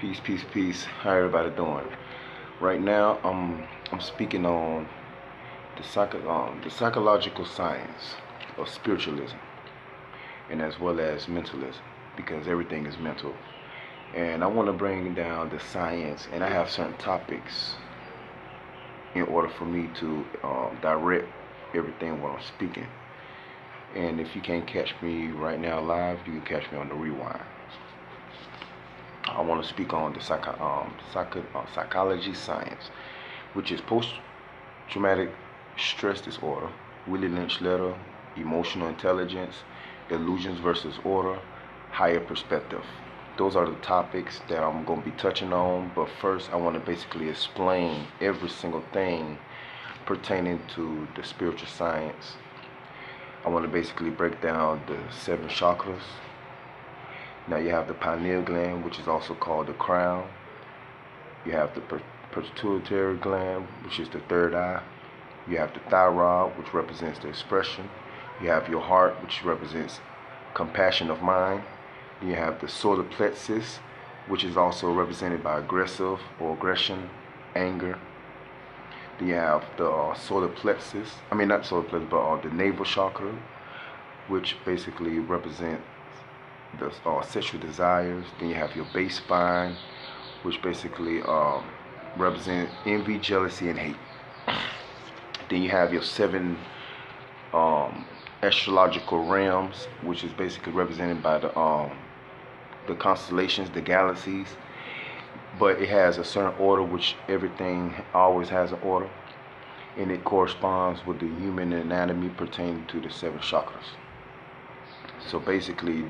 Peace, peace, peace. How everybody doing? Right now, I'm speaking on the psychological science of spiritualism, and as well as mentalism, because everything is mental. And I want to bring down the science, and I have certain topics in order for me to direct everything what I'm speaking. And if you can't catch me right now live, you can catch me on the rewind. I want to speak on the psychology science, which is post-traumatic stress disorder, Willie Lynch letter, emotional intelligence, illusions versus order, higher perspective. Those are the topics that I'm going to be touching on, but first I want to basically explain every single thing pertaining to the spiritual science. I want to basically break down the 7 chakras. Now you have the pineal gland, which is also called the crown. You have the pituitary gland, which is the third eye. You have the thyroid, which represents the expression. You have your heart, which represents compassion of mind. You have the solar plexus, which is also represented by aggressive or aggression, anger. Then you have the solar plexus, not solar plexus, but the navel chakra, which basically represents the sexual desires. Then you have your base spine, which basically represent envy, jealousy, and hate. Then you have your 7 astrological realms, which is basically represented by the constellations, the galaxies. But it has a certain order, which everything always has an order, and it corresponds with the human anatomy pertaining to the 7 chakras. So basically,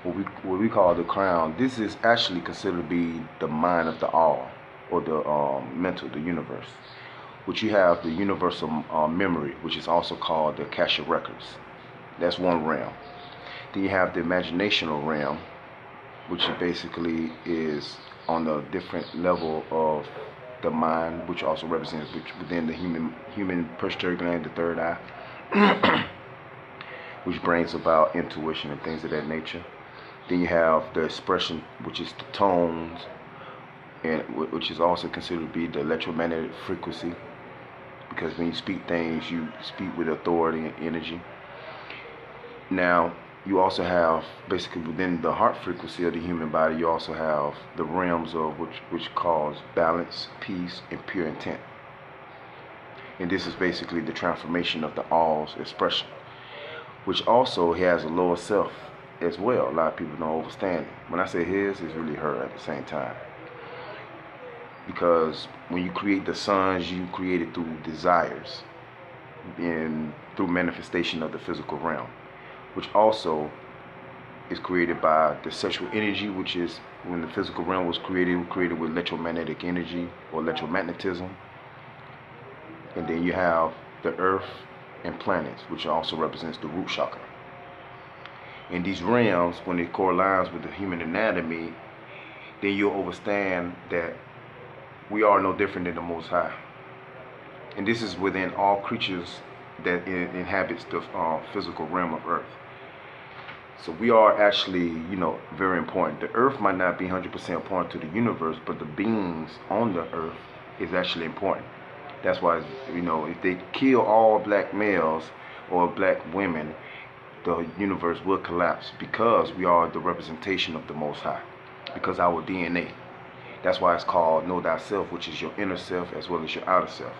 what we call the crown, this is actually considered to be the mind of the all, or the mental, the universe. Which you have the universal memory, which is also called the Akashic records. That's one realm. Then you have the imaginational realm, which basically is on a different level of the mind, which also represents within the human pituitary gland, the third eye, which brings about intuition and things of that nature. Then you have the expression, which is the tones, and which is also considered to be the electromagnetic frequency, because when you speak things, you speak with authority and energy. Now, you also have, basically within the heart frequency of the human body, you also have the realms of which cause balance, peace, and pure intent. And this is basically the transformation of the all's expression, which also has a lower self as well. A lot of people don't understand it. When I say his, it's really her at the same time. Because when you create the sons, you create it through desires and through manifestation of the physical realm, which also is created by the sexual energy, which is when the physical realm was created with electromagnetic energy or electromagnetism. And then you have the earth and planets, which also represents the root chakra. In these realms, when it correlates with the human anatomy, then you'll understand that we are no different than the Most High. And this is within all creatures that inhabits the physical realm of Earth. So we are actually, very important. The Earth might not be 100% important to the universe, but the beings on the Earth is actually important. That's why, if they kill all black males or black women, the universe will collapse, because we are the representation of the Most High, because our DNA. That's why it's called Know Thyself, which is your inner self as well as your outer self.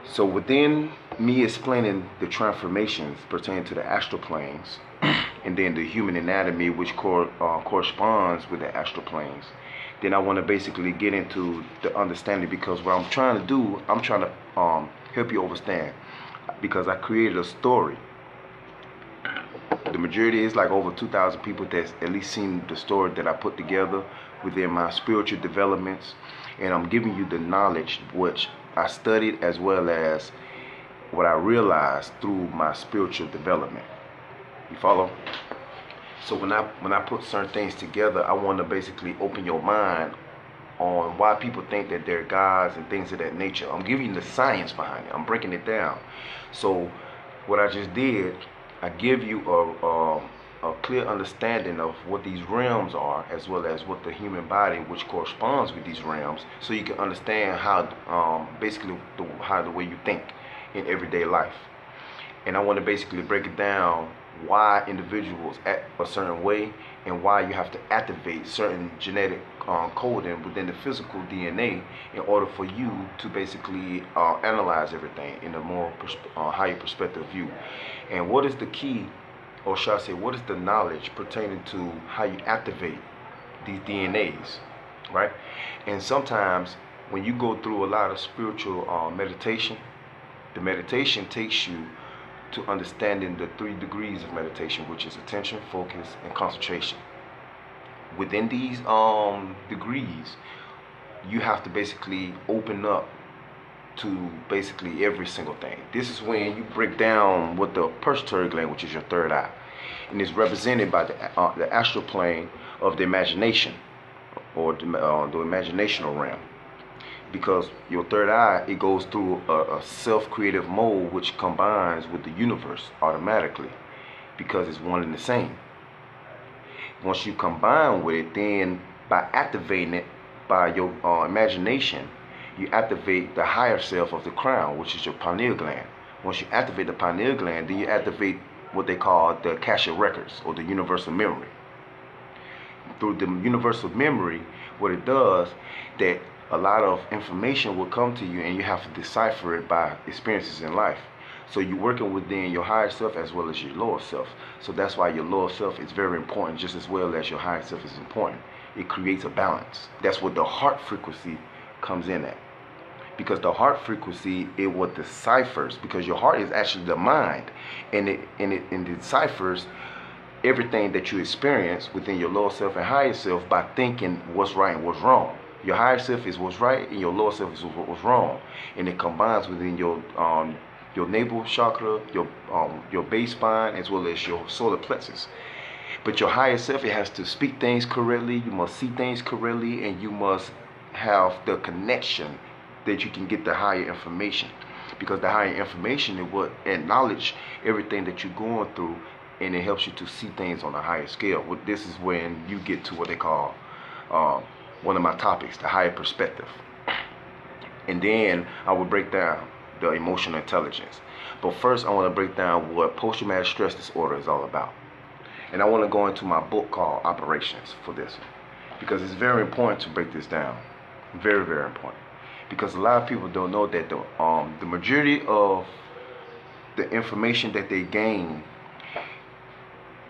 So within me explaining the transformations pertaining to the astral planes, and then the human anatomy, which corresponds with the astral planes, then I want to basically get into the understanding, because what I'm trying to do, I'm trying to help you understand, because I created a story. The majority is like over 2,000 people that's at least seen the story that I put together within my spiritual developments, and I'm giving you the knowledge which I studied as well as what I realized through my spiritual development. You follow? So when I put certain things together, I want to basically open your mind on why people think that they're gods and things of that nature. I'm giving you the science behind it. I'm breaking it down. So what I just did, I give you a clear understanding of what these realms are, as well as what the human body, which corresponds with these realms, so you can understand how, basically, how the way you think in everyday life. And I want to basically break it down why individuals act a certain way and why you have to activate certain genetic coding within the physical DNA in order for you to basically analyze everything in a more higher perspective view. And what is the key, or should I say, what is the knowledge pertaining to how you activate these DNAs, right? And sometimes when you go through a lot of spiritual meditation, the meditation takes you to understanding the 3 degrees of meditation, which is attention, focus, and concentration. Within these degrees, you have to basically open up to basically every single thing. This is when you break down what the pituitary gland, which is your third eye, and is represented by the astral plane of the imagination, or the imaginational realm. Because your third eye, it goes through a self-creative mode, which combines with the universe automatically, because it's one and the same. Once you combine with it, then by activating it by your imagination, you activate the higher self of the crown, which is your pineal gland. Once you activate the pineal gland, then you activate what they call the Akashic records, or the universal memory. Through the universal memory, what it does, that a lot of information will come to you, and you have to decipher it by experiences in life. So you're working within your higher self as well as your lower self. So that's why your lower self is very important, just as well as your higher self is important. It creates a balance. That's what the heart frequency comes in at. Because the heart frequency, it what deciphers, because your heart is actually the mind, and it deciphers everything that you experience within your lower self and higher self by thinking what's right and what's wrong. Your higher self is what's right, and your lower self is what's wrong, and it combines within your navel chakra, your base spine, as well as your solar plexus. But your higher self, it has to speak things correctly. You must see things correctly, and you must have the connection that you can get the higher information, because the higher information is what acknowledge everything that you're going through, and it helps you to see things on a higher scale. This is when you get to what they call one of my topics, the higher perspective. And then I will break down the emotional intelligence. But first, I want to break down what post-traumatic stress disorder is all about. And I want to go into my book called Operations for this one, because it's very important to break this down. Very, very important. Because a lot of people don't know that the majority of the information that they gain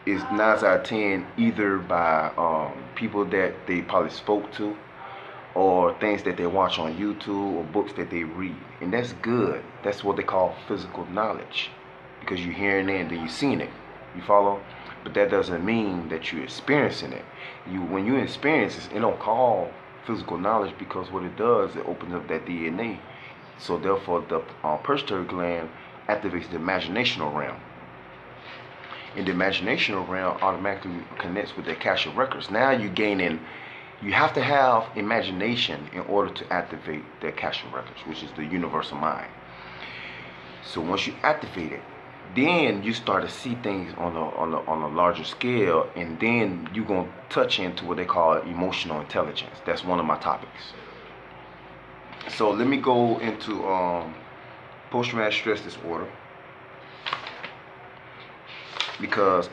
is 9 out of 10 either by people that they probably spoke to, or things that they watch on YouTube, or books that they read. And that's good. That's what they call physical knowledge, because you're hearing it and then you're seeing it. You follow? But that doesn't mean that you're experiencing it. When you experience it, it don't call physical knowledge, because what it does, it opens up that DNA. So therefore, the pituitary gland activates the imaginational realm. And the imaginational realm automatically connects with the Akashic records. Now you're gaining. You have to have imagination in order to activate the Akashic records, which is the universal mind. So once you activate it, then you start to see things on a larger scale, and then you're going to touch into what they call emotional intelligence. That's one of my topics. So let me go into post-traumatic stress disorder, because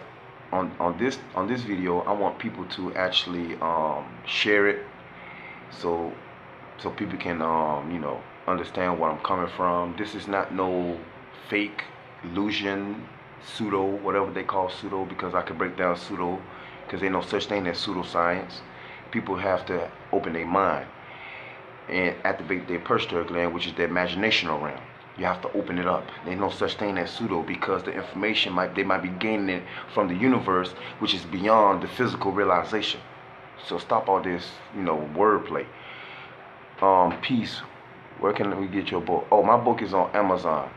on this video, I want people to actually share it, so people can understand where I'm coming from. This is not no fake illusion, pseudo, whatever they call pseudo, because I can break down pseudo, because there's no such thing as pseudoscience. People have to open their mind and activate their pituitary gland, which is the imaginational realm. You have to open it up. There's no such thing as pseudo, because the information they might be gaining it from the universe, which is beyond the physical realization. So stop all this, wordplay. Peace. Where can we get your book? Oh, my book is on Amazon.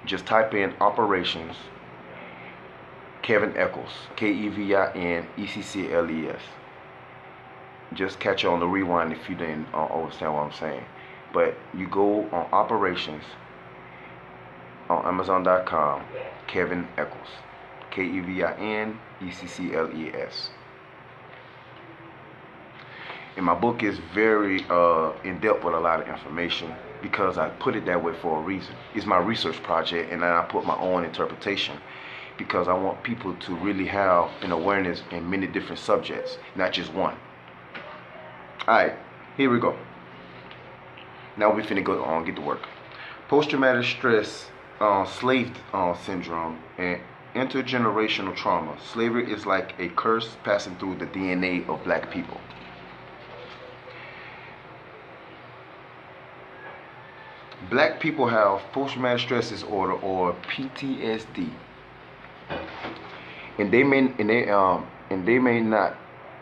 Just type in Operations, Kevin Eccles, Kevin Eccles. Just catch you on the rewind if you didn't understand what I'm saying. But you go on Operations on Amazon.com, Kevin Eccles. Kevineccles. And my book is very in-depth with a lot of information because I put it that way for a reason. It's my research project, and then I put my own interpretation because I want people to really have an awareness in many different subjects, not just one. Alright, here we go. Now we finna go on, get to work. Post-traumatic stress, slave syndrome, and intergenerational trauma. Slavery is like a curse passing through the DNA of black people. Black people have post-traumatic stress disorder, or PTSD, and they may not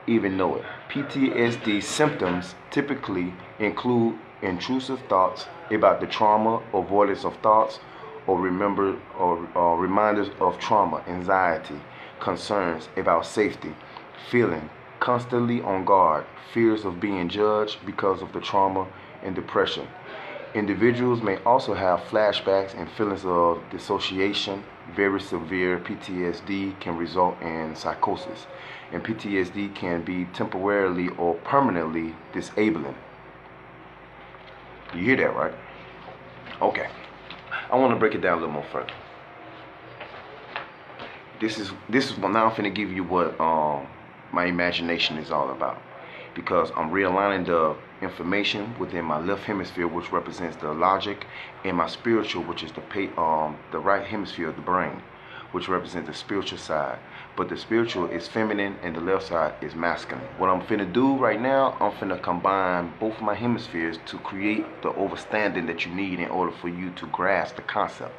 even know it. PTSD symptoms typically include intrusive thoughts about the trauma, avoidance of thoughts, or reminders of trauma, anxiety, concerns about safety, feeling constantly on guard, fears of being judged because of the trauma, and depression. Individuals may also have flashbacks and feelings of dissociation. Very severe PTSD can result in psychosis, and PTSD can be temporarily or permanently disabling. You hear that, right? Okay. I want to break it down a little more further. This is now I'm finna give you what my imagination is all about, because I'm realigning the information within my left hemisphere, which represents the logic, and my spiritual, which is the right hemisphere of the brain, which represents the spiritual side. But the spiritual is feminine and the left side is masculine. What I'm finna do right now, I'm finna combine both my hemispheres to create the understanding that you need in order for you to grasp the concept.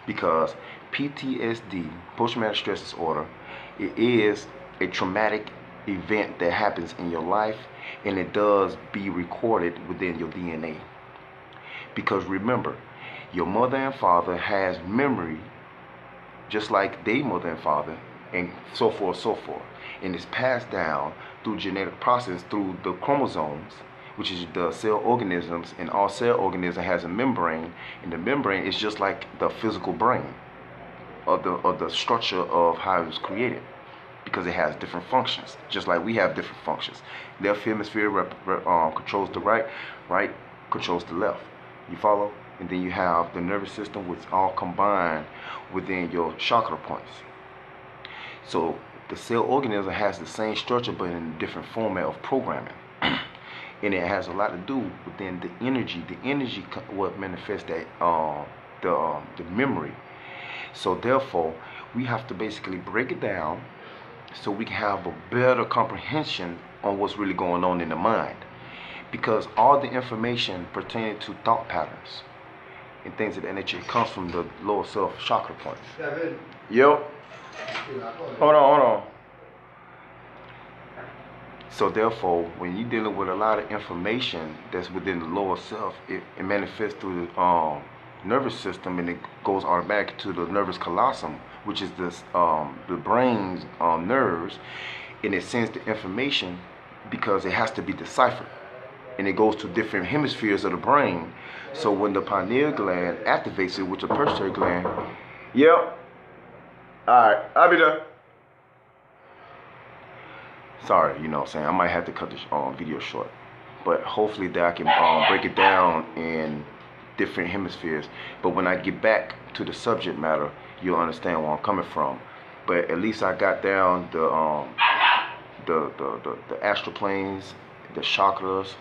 Because PTSD, post-traumatic stress disorder, it is a traumatic event that happens in your life, and it does be recorded within your DNA. Because remember, your mother and father has memory just like their mother and father, and so forth, and it's passed down through genetic process through the chromosomes, which is the cell organisms, and all cell organism has a membrane, and the membrane is just like the physical brain of the structure of how it was created, because it has different functions, just like we have different functions. Left hemisphere controls the right, right controls the left. You follow? And then you have the nervous system, which all combined within your chakra points. So the cell organism has the same structure, but in a different format of programming. And it has a lot to do within the energy. The energy what manifests that the memory. So therefore, we have to basically break it down so we can have a better comprehension on what's really going on in the mind. Because all the information pertaining to thought patterns and things of that nature comes from the lower self chakra points. Kevin. Yep. Hold on. So therefore, when you're dealing with a lot of information that's within the lower self, it manifests through the nervous system, and it goes automatic to the nervous callosum, which is the brain's nerves, and it sends the information because it has to be deciphered, and it goes to different hemispheres of the brain. So when the pineal gland activates it, which is the pituitary gland, yep. Alright, I'll be there. Sorry, you know what I'm saying, I might have to cut this video short, but hopefully that I can break it down in different hemispheres. But when I get back to the subject matter, you'll understand where I'm coming from. But at least I got down the astral planes, the chakras,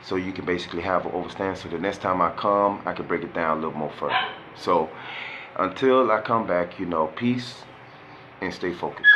so you can basically have an understanding. So the next time I come, I can break it down a little more further. So until I come back, you know, peace and stay focused.